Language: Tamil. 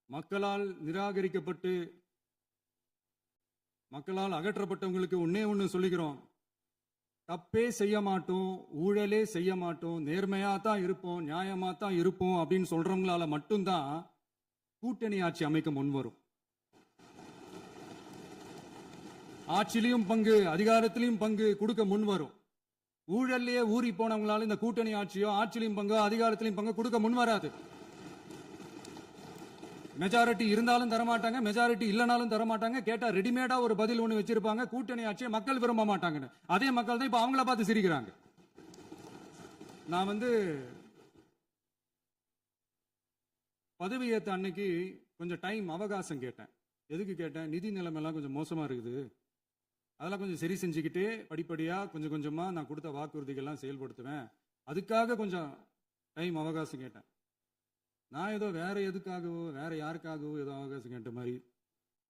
மக்களால் நிராகரிக்கப்பட்டு மக்களால் அகற்றப்பட்டவங்களுக்கு ஒன்னே ஒன்று சொல்லிக்கிறோம். தப்பே செய்ய மாட்டோம், ஊழலே செய்ய மாட்டோம், நேர்மையா தான் இருப்போம், நியாயமா தான் இருப்போம் அப்படின்னு சொல்றவங்களால மட்டும்தான் கூட்டணி ஆட்சி அமைக்க முன்வரும். ஆட்சியிலையும் பங்கு, அதிகாரத்திலையும் பங்கு கொடுக்க முன்வரும். ஊழல்லையே ஊறி போனவங்களால இந்த கூட்டணி ஆட்சியோ ஆட்சியிலையும் பங்கு அதிகாரத்திலையும் பங்கு கொடுக்க முன்வராது. மெஜாரிட்டி இருந்தாலும் தரமாட்டாங்க, மெஜாரிட்டி இல்லைனாலும் தரமாட்டாங்க. கேட்டா ரெடிமேடா ஒரு பதில் ஒண்ணு வச்சிருப்பாங்க, கூட்டணி ஆட்சியை மக்கள் விரும்ப மாட்டாங்கன்னு. அதே மக்கள் தான் இப்ப அவங்கள பார்த்து சிரிக்கிறாங்க. நான் பதவியேற்ற அன்னைக்கு கொஞ்சம் டைம் அவகாசம் கேட்டேன். எதுக்கு கேட்டேன்? நிதி நிலைமைலாம் கொஞ்சம் மோசமா இருக்குது, அதெல்லாம் கொஞ்சம் சரி செஞ்சுக்கிட்டு படிப்படியா கொஞ்சம் கொஞ்சமா நான் கொடுத்த வாக்குறுதிகள்லாம் செயல்படுத்துவேன், அதுக்காக கொஞ்சம் டைம் அவகாசம் கேட்டேன். நான் ஏதோ வேற எதுக்காகவோ வேற யாருக்காகவோ ஏதோ அவகாசம் கேட்ட மாதிரி